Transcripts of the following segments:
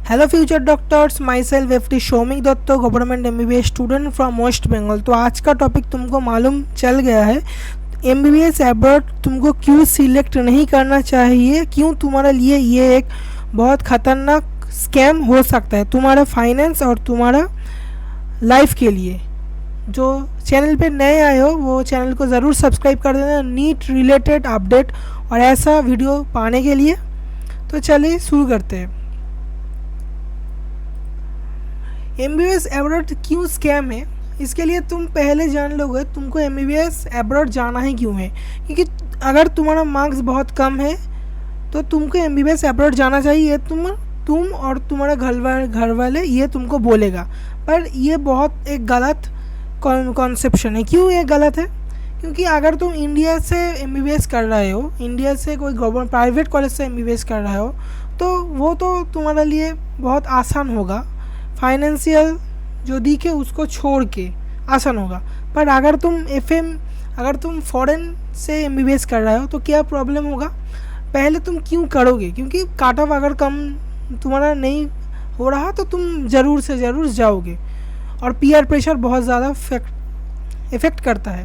Hello future doctors, myself FT Shoumik Dutta, government MBBS student from West Bengal. तो आज का topic तुमको मालूम चल गया है, एमबीबीएस अब्रॉड तुमको क्यों सिलेक्ट नहीं करना चाहिए, क्यों तुम्हारे लिए ये एक बहुत ख़तरनाक स्कैम हो सकता है तुम्हारा फाइनेंस और तुम्हारा लाइफ के लिए। जो चैनल पे नए आए हो वो चैनल को ज़रूर सब्सक्राइब कर देना नीट रिलेटेड अपडेट और ऐसा वीडियो पाने के लिए। तो चलिए शुरू करते हैं। एमबीबीएस अब्रॉड क्यों स्कैम है, इसके लिए तुम पहले जान लोगे तुमको एमबीबीएस अब्रॉड जाना ही क्यों है। क्योंकि अगर तुम्हारा मार्क्स बहुत कम है तो तुमको एमबीबीएस अब्रॉड जाना चाहिए। तुम और तुम्हारा घर वाले ये तुमको बोलेगा, पर ये बहुत एक गलत कॉन्सेप्शन है। क्यों ये गलत है? क्योंकि अगर तुम इंडिया से एमबीबीएस कर रहे हो, इंडिया से कोई गवर्नमेंट प्राइवेट कॉलेज से एमबीबीएस कर रहे हो, तो वो तो तुम्हारे लिए बहुत आसान होगा। फाइनेंशियल जो दिखे उसको छोड़ के आसान होगा। पर अगर तुम फॉरेन से एमबीबीएस कर रहे हो तो क्या प्रॉब्लम होगा? पहले तुम क्यों करोगे? क्योंकि कट ऑफ अगर कम तुम्हारा नहीं हो रहा तो तुम ज़रूर से ज़रूर जाओगे, और पीयर प्रेशर बहुत ज़्यादा इफ़ेक्ट करता है।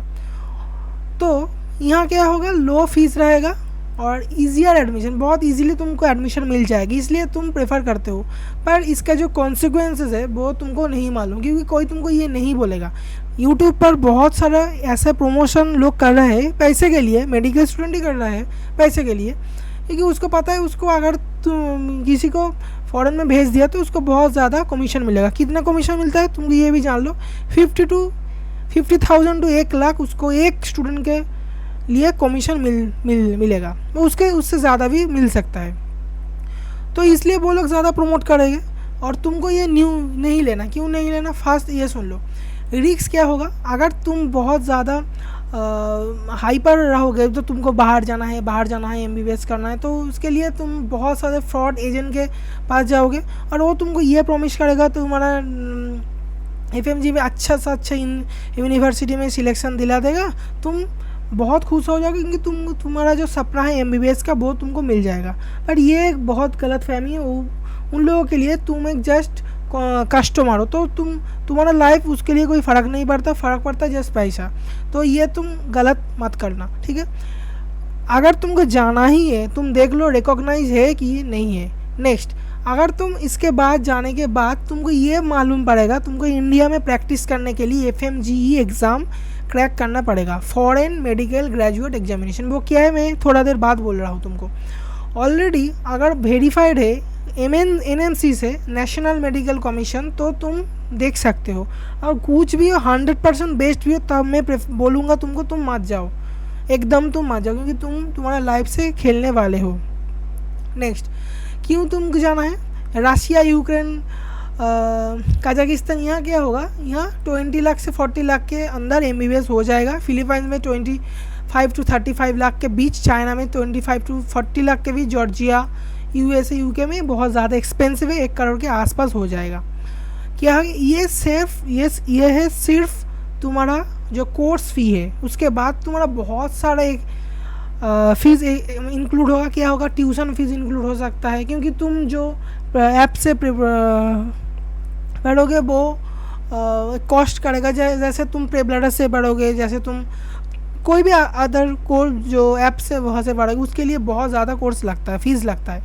तो यहाँ क्या होगा, लो फीस रहेगा और ईजियर एडमिशन, बहुत इजीली तुमको एडमिशन मिल जाएगी, इसलिए तुम प्रेफर करते हो। पर इसका जो कॉन्सिक्वेंसेस है वो तुमको नहीं मालूम, क्योंकि कोई तुमको ये नहीं बोलेगा। यूट्यूब पर बहुत सारा ऐसा प्रमोशन लोग कर रहे हैं पैसे के लिए, मेडिकल स्टूडेंट ही कर रहे हैं पैसे के लिए, क्योंकि उसको पता है उसको अगर तुम किसी को फॉरेन में भेज दिया तो उसको बहुत ज़्यादा कमीशन मिलेगा। कितना कमीशन मिलता है तुमको ये भी जान लो, 50,000 to 1 लाख उसको एक स्टूडेंट के लिए कमीशन मिलेगा। उससे ज़्यादा भी मिल सकता है। तो इसलिए वो लोग ज़्यादा प्रमोट करेंगे और तुमको ये न्यू नहीं लेना। क्यों नहीं लेना? फास्ट ये सुन लो, रिस्क क्या होगा। अगर तुम बहुत ज़्यादा हाइपर रहोगे तो तुमको बाहर जाना है एमबीबीएस करना है, तो उसके लिए तुम बहुत सारे फ्रॉड एजेंट के पास जाओगे और वो तुमको ये प्रॉमिस करेगा तुम्हारा एफएमजी में अच्छा से अच्छा यूनिवर्सिटी में सिलेक्शन दिला देगा। तुम बहुत खुश हो जाओगे क्योंकि तुम्हारा जो सपना है एमबीबीएस का वो तुमको मिल जाएगा। पर ये एक बहुत गलत फहमी है उन लोगों के लिए। तुम एक जस्ट कस्टमर हो, तो तुम्हारा लाइफ उसके लिए कोई फ़र्क नहीं पड़ता, फ़र्क पड़ता है जस्ट पैसा। तो ये तुम गलत मत करना, ठीक है। अगर तुमको जाना ही है, तुम देख लो रिकॉग्नाइज है कि नहीं है। नेक्स्ट, अगर तुम इसके बाद जाने के बाद तुमको ये मालूम पड़ेगा तुमको इंडिया में प्रैक्टिस करने के लिए एफएमजीई एग्ज़ाम क्रैक करना पड़ेगा, फॉरेन मेडिकल ग्रेजुएट एग्जामिनेशन। वो क्या है मैं थोड़ा देर बाद बोल रहा हूँ तुमको। ऑलरेडी अगर वेरीफाइड है एनएमसी से, नेशनल मेडिकल कमीशन, तो तुम देख सकते हो। और कुछ भी हो 100% बेस्ट भी हो तब मैं बोलूँगा तुमको तुम मत जाओ, एकदम तुम मत जाओ, क्योंकि तुम्हारा लाइफ से खेलने वाले हो। नेक्स्ट, क्यों तुमको जाना है? रशिया, यूक्रेन, कजाकिस्तान, यहाँ क्या होगा, यहाँ 20 लाख से 40 लाख के अंदर एमबीबीएस हो जाएगा। फिलीपाइंस में 25 to 35 लाख के बीच, चाइना में 25 to 40 लाख के बीच, जॉर्जिया, यूएसए, यूके में बहुत ज़्यादा एक्सपेंसिव है, 1 करोड़ के आसपास हो जाएगा। क्या है ये है सिर्फ तुम्हारा जो कोर्स फ़ी है, उसके बाद तुम्हारा बहुत सारा एक फीस इंक्लूड होगा। क्या होगा? ट्यूशन फीस इंक्लूड हो सकता है, क्योंकि तुम जो ऐप से पढ़ोगे वो कॉस्ट करेगा। जैसे तुम प्रेब्लडर से पढ़ोगे, जैसे तुम कोई भी अदर कोर्स जो ऐप से वहाँ से पढ़ोगे, उसके लिए बहुत ज़्यादा कोर्स लगता है, फीस लगता है।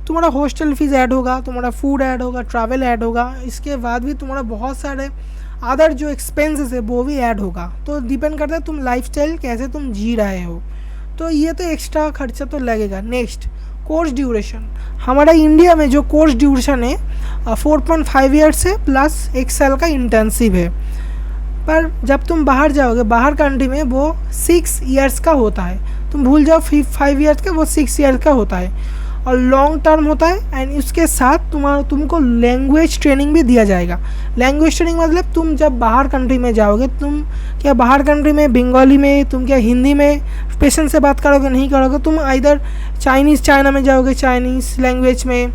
तुम्हारा हॉस्टल फीस ऐड होगा, तुम्हारा फूड ऐड होगा, ट्रैवल ऐड होगा, इसके बाद भी तुम्हारा बहुत सारे अदर जो एक्सपेंसेस है वो भी ऐड होगा। तो डिपेंड करता है तुम लाइफस्टाइल कैसे तुम जी रहे हो, तो ये तो एक्स्ट्रा खर्चा तो लगेगा। Next, course duration. हमारा इंडिया में जो कोर्स ड्यूरेशन है 4.5 ईयर्स है, प्लस 1 साल का इंटर्नशिप है। पर जब तुम बाहर जाओगे, बाहर कंट्री में, वो 6 ईयर्स का होता है। तुम भूल जाओ 5 ईयर्स का, वो 6 ईयर्स का होता है और लॉन्ग टर्म होता है। एंड उसके साथ तुमको लैंग्वेज ट्रेनिंग भी दिया जाएगा। लैंग्वेज ट्रेनिंग मतलब तुम जब बाहर कंट्री में जाओगे, तुम क्या बाहर कंट्री में बंगाली में, तुम क्या हिंदी में पेशेंट से बात करोगे? नहीं करोगे। तुम इधर चाइना में जाओगे, चाइनीज़ लैंग्वेज में,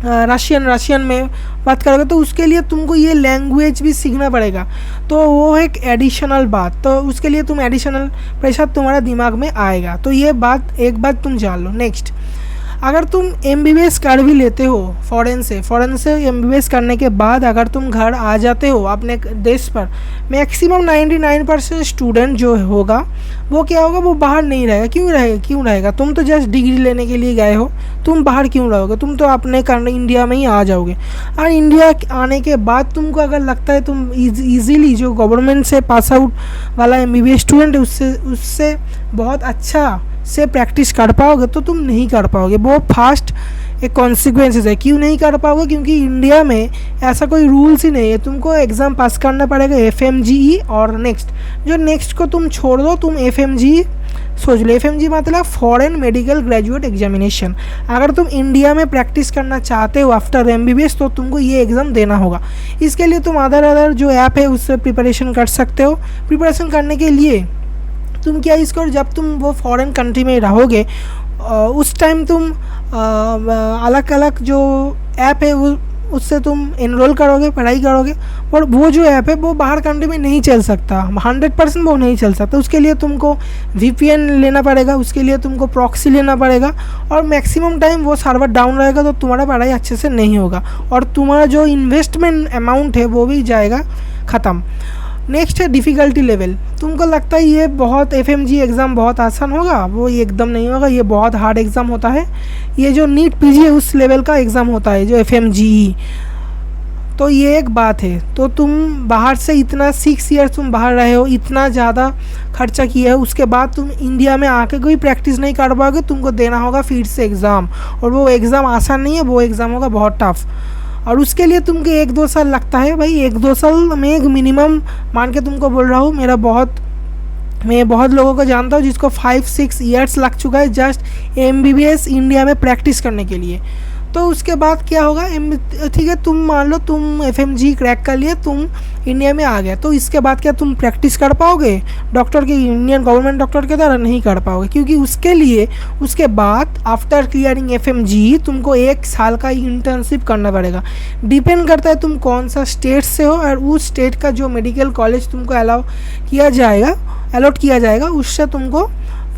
रशियन में बात करोगे, तो उसके लिए तुमको ये लैंग्वेज भी सीखना पड़ेगा। तो वो एक एडिशनल बात, तो उसके लिए तुम एडिशनल प्रेशर तुम्हारा दिमाग में आएगा। तो ये एक बात तुम जान लो। नेक्स्ट, अगर तुम MBBS कर भी लेते हो फ़ॉरेन से MBBS करने के बाद अगर तुम घर आ जाते हो अपने देश पर, मैक्सिमम 99% स्टूडेंट जो होगा वो क्या होगा, वो बाहर नहीं रहेगा। क्यों रहेगा? तुम तो जस्ट डिग्री लेने के लिए गए हो, तुम बाहर क्यों रहोगे? तुम तो अपने इंडिया में ही आ जाओगे। और इंडिया आने के बाद तुमको अगर लगता है तुम ईज़िली जो गवर्नमेंट से पास आउट वाला MBBS स्टूडेंट है उससे बहुत अच्छा से प्रैक्टिस कर पाओगे, तो तुम नहीं कर पाओगे। वो फास्ट एक कॉन्सिक्वेंसेस है। क्यों नहीं कर पाओगे? क्योंकि इंडिया में ऐसा कोई रूल्स ही नहीं है। तुमको एग्ज़ाम पास करना पड़ेगा FMGE और नेक्स्ट को तुम छोड़ दो, तुम FMGE सोच लो। FMGE मतलब फॉरेन मेडिकल ग्रेजुएट एग्जामिनेशन। अगर तुम इंडिया में प्रैक्टिस करना चाहते हो आफ्टर MBBS तो तुमको ये एग्ज़ाम देना होगा। इसके लिए तुम अदर जो ऐप है उससे प्रिपरेशन कर सकते हो। प्रिपरेशन करने के लिए तुम क्या यूज़ करो, जब तुम वो फॉरेन कंट्री में रहोगे उस टाइम तुम अलग अलग जो ऐप है उससे तुम एनरोल करोगे, पढ़ाई करोगे। पर वो जो ऐप है वो बाहर कंट्री में नहीं चल सकता, 100% वो नहीं चल सकता। उसके लिए तुमको VPN लेना पड़ेगा, उसके लिए तुमको प्रॉक्सी लेना पड़ेगा, और मैक्सिमम टाइम वो सर्वर डाउन रहेगा तो तुम्हारा पढ़ाई अच्छे से नहीं होगा और तुम्हारा जो इन्वेस्टमेंट अमाउंट है वो भी जाएगा ख़त्म। नेक्स्ट है डिफ़िकल्टी लेवल। तुमको लगता है ये बहुत FMGE एग्ज़ाम बहुत आसान होगा, वो ये एकदम नहीं होगा, ये बहुत हार्ड एग्ज़ाम होता है। ये जो नीट PG है उस लेवल का एग्ज़ाम होता है जो FMGE। तो ये एक बात है। तो तुम बाहर से इतना 6 ईयर्स तुम बाहर रहे हो, इतना ज़्यादा खर्चा किया है, उसके बाद तुम इंडिया में आके कोई प्रैक्टिस नहीं कर पाओगे। तुमको देना होगा फिर से एग्ज़ाम, और वो एग्ज़ाम आसान नहीं है, वो एग्ज़ाम होगा बहुत टफ। और उसके लिए तुमको 1-2 साल लगता है भाई। 1-2 साल में एक मिनिमम मान के तुमको बोल रहा हूँ, मैं बहुत लोगों को जानता हूँ जिसको 5-6 ईयर्स लग चुका है जस्ट MBBS इंडिया में प्रैक्टिस करने के लिए। तो उसके बाद क्या होगा, ठीक है, तुम मान लो तुम FMGE क्रैक कर लिए, तुम इंडिया में आ गए, तो इसके बाद क्या तुम प्रैक्टिस कर पाओगे डॉक्टर के, इंडियन गवर्नमेंट डॉक्टर के तरह? नहीं कर पाओगे, क्योंकि उसके बाद आफ्टर क्लियरिंग FMGE तुमको 1 साल का इंटर्नशिप करना पड़ेगा। डिपेंड करता है तुम कौन सा स्टेट से हो, और उस स्टेट का जो मेडिकल कॉलेज तुमको अलॉट किया जाएगा उससे तुमको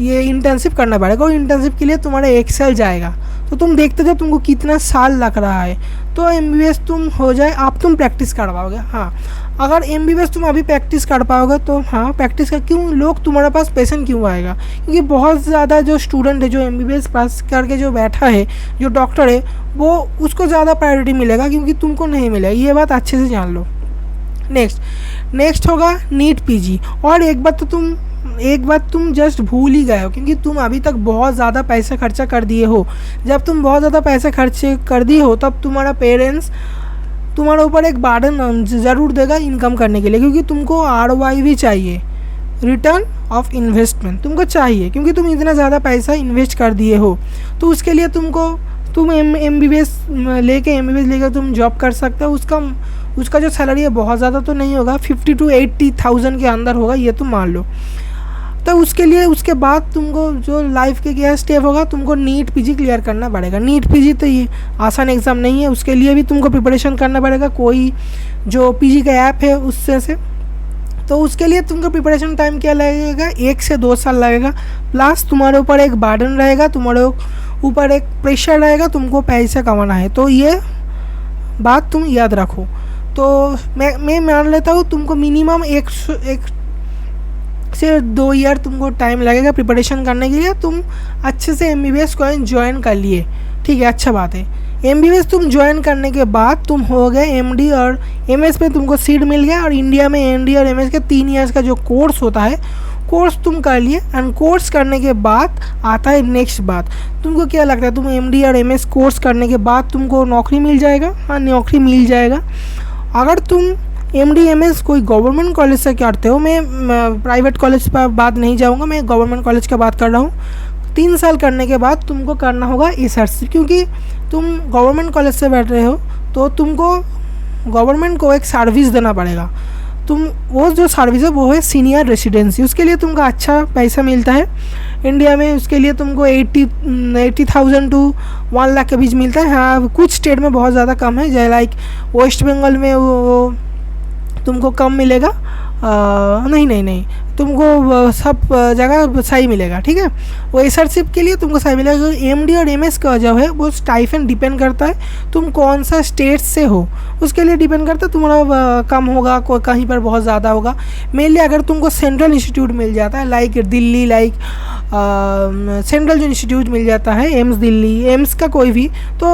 ये इंटर्नशिप करना पड़ेगा, और इंटर्नशिप के लिए तुम्हारा 1 साल जाएगा। तो तुम देखते जाओ तुमको कितना साल लग रहा है। तो MBBS तुम हो जाए, आप तुम प्रैक्टिस कर पाओगे। हाँ, अगर MBBS तुम अभी प्रैक्टिस कर पाओगे तो हाँ प्रैक्टिस कर, क्यों लोग तुम्हारे पास पेशेंट क्यों आएगा? क्योंकि बहुत ज़्यादा जो स्टूडेंट है जो MBBS पास करके जो बैठा है, जो डॉक्टर है, वो उसको ज़्यादा प्रायोरिटी मिलेगा, क्योंकि तुमको नहीं मिलेगा। ये बात अच्छे से जान लो। नेक्स्ट होगा नीट PG। और एक बात तुम जस्ट भूल ही गए हो, क्योंकि तुम अभी तक बहुत ज़्यादा पैसा खर्चा कर दिए हो। जब तुम बहुत ज़्यादा पैसे खर्चे कर दिए हो तब तुम्हारा पेरेंट्स तुम्हारे ऊपर एक बर्डन ज़रूर देगा इनकम करने के लिए, क्योंकि तुमको ROI भी चाहिए, रिटर्न ऑफ इन्वेस्टमेंट तुमको चाहिए, क्योंकि तुम इतना ज़्यादा पैसा इन्वेस्ट कर दिए हो। तो उसके लिए तुम MBBS लेके तुम जॉब कर सकते हो। उसका जो सैलरी है बहुत ज़्यादा तो नहीं होगा, 50 to 80,000 के अंदर होगा, ये तुम मान लो। तो उसके बाद तुमको जो लाइफ के क्या स्टेप होगा, तुमको नीट PG क्लियर करना पड़ेगा। नीट PG तो ये आसान एग्ज़ाम नहीं है, उसके लिए भी तुमको प्रिपरेशन करना पड़ेगा, कोई जो PG का ऐप है उससे से। तो उसके लिए तुमको प्रिपरेशन टाइम क्या लगेगा, 1 से 2 साल लगेगा। प्लस तुम्हारे ऊपर एक बर्डन रहेगा, तुम्हारे ऊपर एक प्रेशर रहेगा, तुमको पैसा कमाना है। तो ये बात तुम याद रखो। तो मैं मान लेता हूँ तुमको मिनिमम 1 से 2 ईयर तुमको टाइम लगेगा प्रिपरेशन करने के लिए। तुम अच्छे से MBBS को ज्वाइन कर लिए, ठीक है, अच्छा बात है। MBBS तुम ज्वाइन करने के बाद तुम हो गए MD और MS में तुमको सीट मिल गया। और इंडिया में MD और MS के 3 ईयर्स का जो कोर्स होता है, कोर्स तुम कर लिए। एंड कोर्स करने के बाद आता है नेक्स्ट बात, तुमको क्या लगता है तुम MD और MS कोर्स करने के बाद तुमको नौकरी मिल जाएगा? हाँ, नौकरी मिल जाएगा। अगर तुम MD MS कोई गवर्नमेंट कॉलेज से करते हो, मैं प्राइवेट कॉलेज पर बात नहीं जाऊँगा, मैं गवर्नमेंट कॉलेज का बात कर रहा हूँ। 3 साल करने के बाद तुमको करना होगा SRC, क्योंकि तुम गवर्नमेंट कॉलेज से बैठ रहे हो तो तुमको गवर्नमेंट को एक सर्विस देना पड़ेगा। वो जो सर्विस है वो है सीनियर रेसिडेंसी। उसके लिए तुमको अच्छा पैसा मिलता है इंडिया में। उसके लिए तुमको 80,000 to 1 लाख के बीच मिलता है। हाँ, कुछ स्टेट में बहुत ज़्यादा कम है, जैसे लाइक वेस्ट बंगाल में वो तुमको कम मिलेगा, नहीं, तुमको सब जगह सही मिलेगा, ठीक है। वो एसआरशिप के लिए तुमको सही मिलेगा। एमडी और एमएस का जो है वो स्टाइफन डिपेंड करता है तुम कौन सा स्टेट से हो, उसके लिए डिपेंड करता है। तुम्हारा कम होगा, कहीं पर बहुत ज़्यादा होगा। मेनली अगर तुमको सेंट्रल इंस्टीट्यूट मिल जाता है, लाइक दिल्ली, लाइक सेंट्रल जो इंस्टीट्यूट मिल जाता है, एम्स दिल्ली, एम्स का कोई भी, तो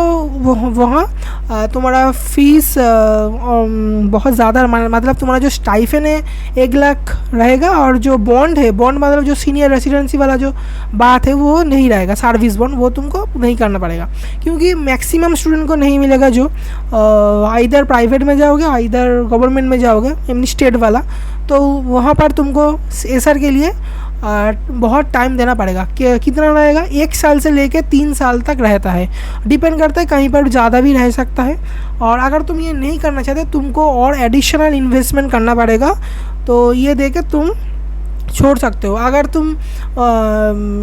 वहाँ तुम्हारा फीस बहुत ज़्यादा, मतलब तुम्हारा जो स्टाइफन है 1 लाख रहेगा, और जो बॉन्ड है, बॉन्ड मतलब जो सीनियर रेसिडेंसी वाला जो बात है वो नहीं रहेगा, सर्विस बॉन्ड वो तुमको नहीं करना पड़ेगा, क्योंकि मैक्सिमम स्टूडेंट को नहीं मिलेगा जो इधर प्राइवेट में जाओगे, इधर गवर्नमेंट में जाओगे, यानी स्टेट वाला, तो वहाँ पर तुमको एसआर के लिए बहुत टाइम देना पड़ेगा। कितना रहेगा, 1 साल से लेके 3 साल तक रहता है, डिपेंड करता है, कहीं पर ज़्यादा भी रह सकता है। और अगर तुम ये नहीं करना चाहते, तुमको और एडिशनल इन्वेस्टमेंट करना पड़ेगा, तो ये देके तुम छोड़ सकते हो। अगर तुम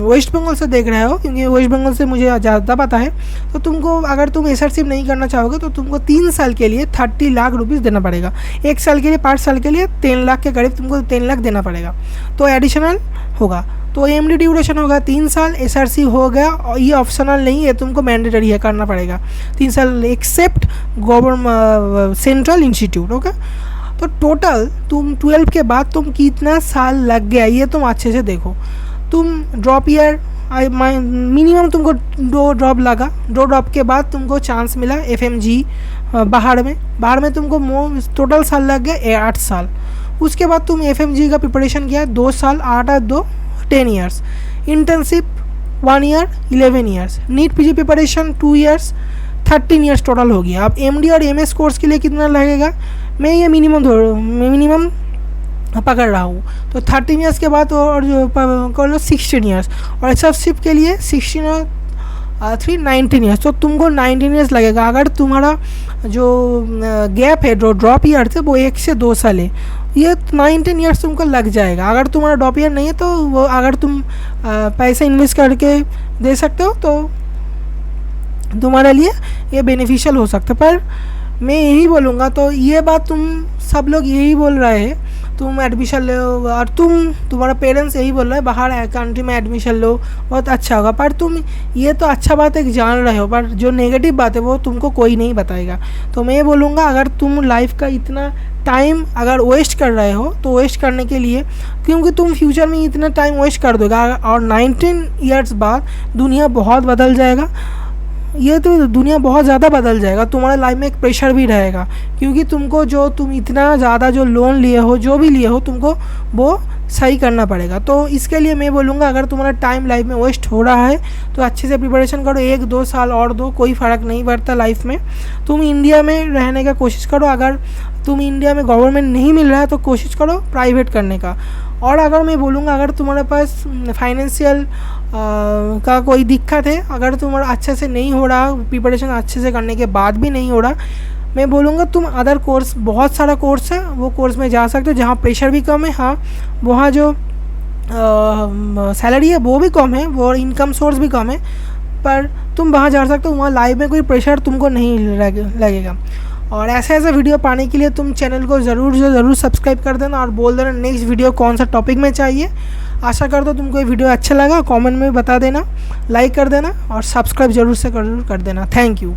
वेस्ट बंगाल से देख रहे हो, क्योंकि वेस्ट बंगाल से मुझे ज़्यादा पता है, तो तुमको अगर तुम एसआरशिप नहीं करना चाहोगे तो तुमको 3 साल के लिए 30 लाख रुपीज़ देना पड़ेगा। 1 साल के लिए, 5 साल के लिए 3 लाख के करीब तुमको 3 लाख देना पड़ेगा, तो एडिशनल होगा। तो एमडी ड्यूरेशन होगा 3 साल, एसआरसी हो गया, और ये ऑप्शनल नहीं है, तुमको मैंडेटरी है, करना पड़ेगा 3 साल, except government central institute. Okay, तो टोटल तुम 12 के बाद तुम कितना साल लग गया ये तुम अच्छे से देखो। तुम ड्रॉप ईयर मिनिमम तुमको 2 ड्रॉप लगा, 2 ड्रॉप के बाद तुमको चांस मिला एफएमजी बाहर में तुमको टोटल साल लग गया 8 साल। उसके बाद तुम एफएमजी का प्रिपरेशन किया 2 साल, 8 और 2 10 years, internship 1 year 11 years, NEET PG preparation 2 years 13 years total हो गया। अब एमडी और एमएस कोर्स के लिए कितना लगेगा, मैं ये मिनिमम पकड़ रहा हूँ, तो 13 ईयर्स के बाद और जो कर लो 16 ईयर्स, और एसआरशिप के लिए 16 और 3 19 ईयर्स, तो तुमको 19 ईयर्स लगेगा। अगर तुम्हारा जो गैप है, जो ड्रॉप ईयर थे, वो 1 से 2 साल है, ये 19 ईयर्स तुमको लग जाएगा। अगर तुम्हारा ड्रॉप ईयर नहीं है तो वो अगर तुम पैसा इन्वेस्ट करके दे सकते हो तो तुम्हारे लिए ये बेनिफिशियल हो सकता है। पर मैं यही बोलूँगा, तो ये बात तुम सब लोग यही बोल रहे हैं, तुम एडमिशन लो, और तुम्हारा पेरेंट्स यही बोल रहे हैं बाहर कंट्री में एडमिशन लो, बहुत अच्छा होगा, पर तुम ये तो अच्छा बात है जान रहे हो, पर जो नेगेटिव बात है वो तुमको कोई नहीं बताएगा। तो मैं बोलूँगा, अगर तुम लाइफ का इतना टाइम अगर वेस्ट कर रहे हो, तो वेस्ट करने के लिए, क्योंकि तुम फ्यूचर में इतना टाइम वेस्ट कर दोगे, और 19 ईयर्स बाद दुनिया बहुत बदल जाएगा, ये तो दुनिया बहुत ज़्यादा बदल जाएगा, तुम्हारे लाइफ में एक प्रेशर भी रहेगा, क्योंकि तुमको जो तुम इतना ज़्यादा जो लोन लिए हो, जो भी लिए हो, तुमको वो सही करना पड़ेगा। तो इसके लिए मैं बोलूँगा, अगर तुम्हारा टाइम लाइफ में वेस्ट हो रहा है तो अच्छे से प्रिपरेशन करो, 1-2 साल और दो, कोई फ़र्क नहीं पड़ता लाइफ में। तुम इंडिया में रहने का कोशिश करो, अगर तुम इंडिया में गवर्नमेंट नहीं मिल रहा है तो कोशिश करो प्राइवेट करने का। और अगर मैं बोलूँगा, अगर तुम्हारे पास फाइनेंशियल का कोई दिक्कत है, अगर तुम्हारा अच्छे से नहीं हो रहा, प्रिपरेशन अच्छे से करने के बाद भी नहीं हो रहा, मैं बोलूँगा तुम अदर कोर्स, बहुत सारा कोर्स है, वो कोर्स में जा सकते हो जहाँ प्रेशर भी कम है, हाँ वहाँ जो सैलरी है वो भी कम है, वो इनकम सोर्स भी कम है, पर तुम वहाँ जा सकते हो, वहाँ लाइफ में कोई प्रेशर तुमको नहीं लगेगा। और ऐसे वीडियो पाने के लिए तुम चैनल को ज़रूर सब्सक्राइब कर देना, और बोल देना नेक्स्ट वीडियो कौन सा टॉपिक में चाहिए। आशा करता हूँ तुमको ये वीडियो अच्छा लगा, कमेंट में बता देना, लाइक कर देना, और सब्सक्राइब ज़रूर कर देना। Thank you.